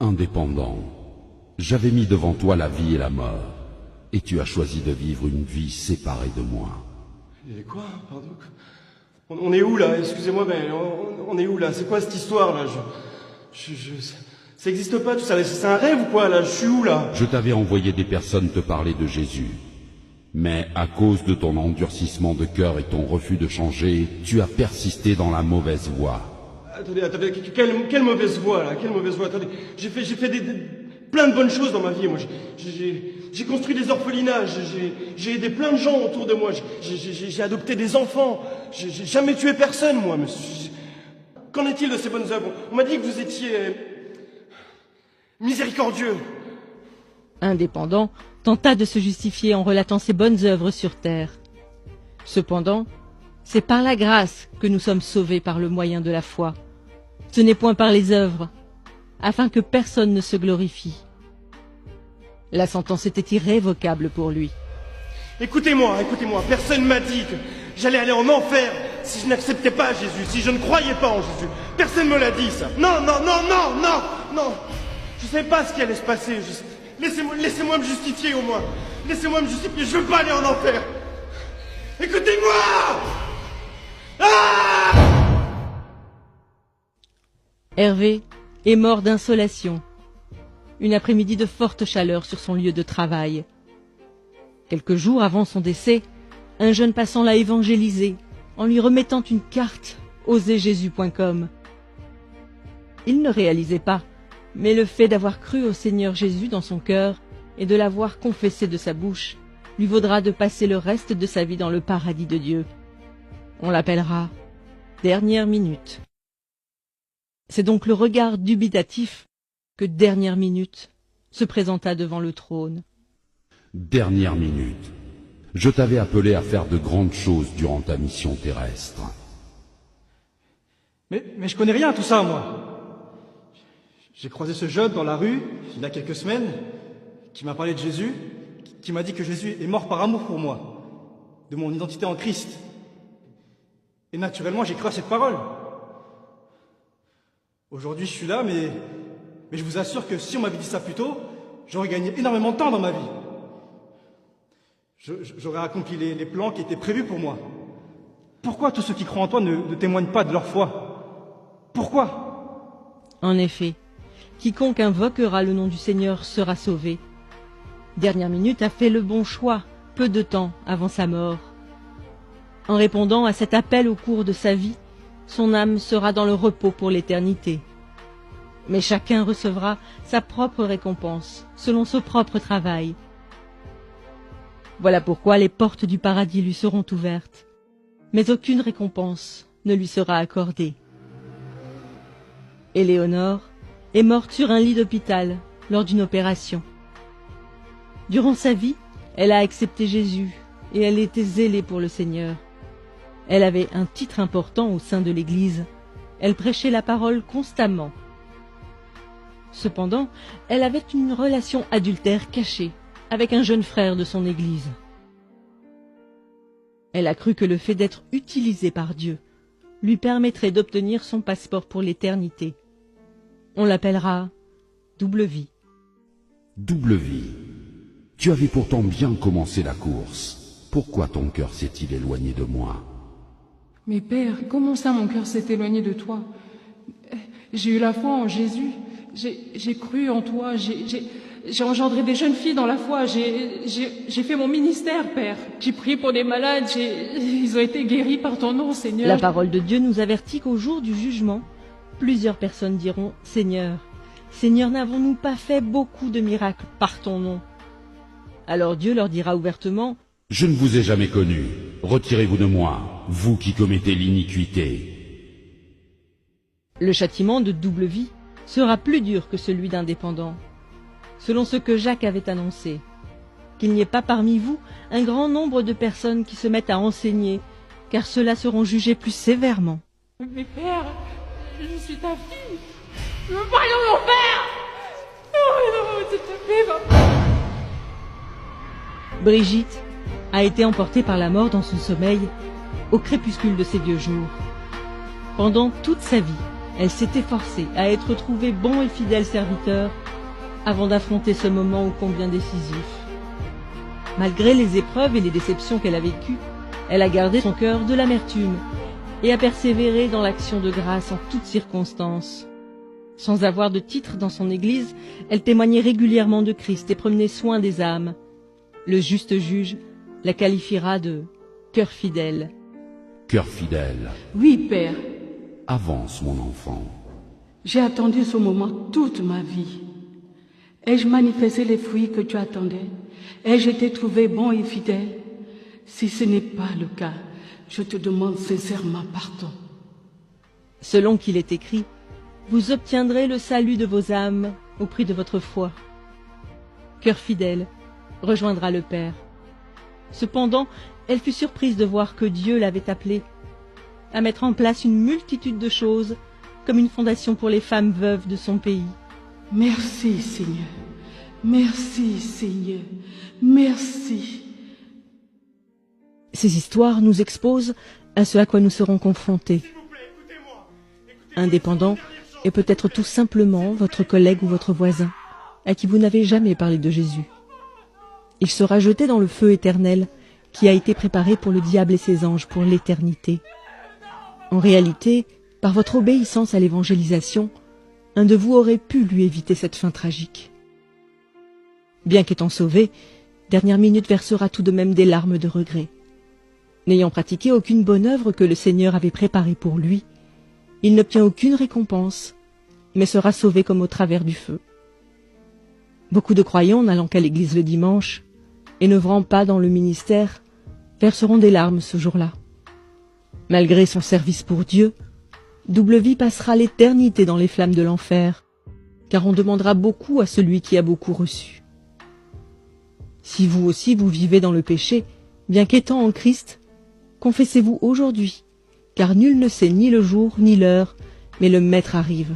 Indépendant, j'avais mis devant toi la vie et la mort, et tu as choisi de vivre une vie séparée de moi. Et quoi? Pardon? On est où là? Excusez-moi, mais on est où là? C'est quoi cette histoire là? Ça existe pas tout ça, c'est un rêve ou quoi là? Je suis où là? Je t'avais envoyé des personnes te parler de Jésus, mais à cause de ton endurcissement de cœur et ton refus de changer, tu as persisté dans la mauvaise voie. Attendez, quelle mauvaise voie là? Quelle mauvaise voie? Attendez, j'ai fait plein de bonnes choses dans ma vie. Moi, j'ai construit des orphelinats, j'ai aidé plein de gens autour de moi, j'ai adopté des enfants, j'ai jamais tué personne, moi. Mais qu'en est-il de ces bonnes œuvres? On m'a dit que vous étiez miséricordieux. Indépendant tenta de se justifier en relatant ses bonnes œuvres sur terre. Cependant, c'est par la grâce que nous sommes sauvés par le moyen de la foi. Ce n'est point par les œuvres, afin que personne ne se glorifie. La sentence était irrévocable pour lui. Écoutez-moi, personne m'a dit que j'allais aller en enfer si je n'acceptais pas Jésus, si je ne croyais pas en Jésus. Personne me l'a dit, ça. Non. Je ne savais pas ce qui allait se passer. Laissez-moi me justifier au moins. Laissez-moi me justifier, je veux pas aller en enfer. Écoutez-moi! Ah! Hervé est mort d'insolation. Une après-midi de forte chaleur sur son lieu de travail. Quelques jours avant son décès, un jeune passant l'a évangélisé en lui remettant une carte oserjésus.com. Il ne réalisait pas, mais le fait d'avoir cru au Seigneur Jésus dans son cœur et de l'avoir confessé de sa bouche lui vaudra de passer le reste de sa vie dans le paradis de Dieu. On l'appellera Dernière Minute. C'est donc le regard dubitatif que Dernière Minute se présenta devant le trône. Dernière minute. Je t'avais appelé à faire de grandes choses durant ta mission terrestre. Mais je connais rien à tout ça, moi. J'ai croisé ce jeune dans la rue, il y a quelques semaines, qui m'a parlé de Jésus, qui m'a dit que Jésus est mort par amour pour moi, de mon identité en Christ. Et naturellement, j'ai cru à cette parole. Aujourd'hui, je suis là, mais je vous assure que si on m'avait dit ça plus tôt, j'aurais gagné énormément de temps dans ma vie. J'aurais accompli les plans qui étaient prévus pour moi. Pourquoi tous ceux qui croient en toi ne témoignent pas de leur foi? Pourquoi? En effet, quiconque invoquera le nom du Seigneur sera sauvé. Dernière Minute a fait le bon choix, peu de temps avant sa mort. En répondant à cet appel au cours de sa vie, son âme sera dans le repos pour l'éternité. Mais chacun recevra sa propre récompense, selon son propre travail. Voilà pourquoi les portes du paradis lui seront ouvertes, mais aucune récompense ne lui sera accordée. Éléonore est morte sur un lit d'hôpital lors d'une opération. Durant sa vie, elle a accepté Jésus et elle était zélée pour le Seigneur. Elle avait un titre important au sein de l'Église. Elle prêchait la parole constamment. Cependant, elle avait une relation adultère cachée avec un jeune frère de son Église. Elle a cru que le fait d'être utilisée par Dieu lui permettrait d'obtenir son passeport pour l'éternité. On l'appellera Double Vie. Double vie. Tu avais pourtant bien commencé la course. Pourquoi ton cœur s'est-il éloigné de moi? Mais Père, comment ça mon cœur s'est éloigné de toi? J'ai eu la foi en Jésus, j'ai cru en toi, j'ai engendré des jeunes filles dans la foi, j'ai fait mon ministère, Père. J'ai prié pour des malades, ils ont été guéris par ton nom, Seigneur. La parole de Dieu nous avertit qu'au jour du jugement, plusieurs personnes diront « Seigneur, Seigneur, n'avons-nous pas fait beaucoup de miracles par ton nom ?» Alors Dieu leur dira ouvertement « Je ne vous ai jamais connu. Retirez-vous de moi, vous qui commettez l'iniquité. » Le châtiment de double vie sera plus dur que celui d'indépendant, selon ce que Jacques avait annoncé, qu'il n'y ait pas parmi vous un grand nombre de personnes qui se mettent à enseigner, car ceux-là seront jugés plus sévèrement. Mais Père, je suis ta fille. Je veux parler de mon père. Non, s'il te plaît, papa. Brigitte a été emportée par la mort dans son sommeil au crépuscule de ses vieux jours. Pendant toute sa vie, Elle s'est efforcée à être trouvée bon et fidèle serviteur avant d'affronter ce moment ô combien décisif. Malgré les épreuves et les déceptions qu'elle a vécues, elle a gardé son cœur de l'amertume et a persévéré dans l'action de grâce en toutes circonstances. Sans avoir de titre dans son église, elle témoignait régulièrement de Christ et prenait soin des âmes. Le juste juge la qualifiera de « cœur fidèle ». Cœur fidèle, Oui, Père, avance mon enfant. j'ai attendu ce moment toute ma vie. Ai-je manifesté les fruits que tu attendais? Ai-je été trouvé bon et fidèle? Si ce n'est pas le cas, je te demande sincèrement pardon. Selon qu'il est écrit, vous obtiendrez le salut de vos âmes au prix de votre foi. Cœur fidèle rejoindra le Père. Cependant, elle fut surprise de voir que Dieu l'avait appelée à mettre en place une multitude de choses comme une fondation pour les femmes veuves de son pays. Merci, Seigneur. Merci, Seigneur. Merci. Ces histoires nous exposent à ce à quoi nous serons confrontés. Indépendant et peut-être tout simplement votre collègue ou votre voisin, à qui vous n'avez jamais parlé de Jésus. Il sera jeté dans le feu éternel qui a été préparé pour le diable et ses anges pour l'éternité. En réalité, par votre obéissance à l'évangélisation, un de vous aurait pu lui éviter cette fin tragique. Bien qu'étant sauvé, Dernière Minute versera tout de même des larmes de regret. N'ayant pratiqué aucune bonne œuvre que le Seigneur avait préparée pour lui, il n'obtient aucune récompense, mais sera sauvé comme au travers du feu. Beaucoup de croyants n'allant qu'à l'église le dimanche et n'œuvrant pas dans le ministère verseront des larmes ce jour-là. Malgré son service pour Dieu, Double Vie passera l'éternité dans les flammes de l'enfer, car on demandera beaucoup à celui qui a beaucoup reçu. Si vous aussi vous vivez dans le péché, bien qu'étant en Christ, confessez-vous aujourd'hui, car nul ne sait ni le jour ni l'heure, mais le Maître arrive.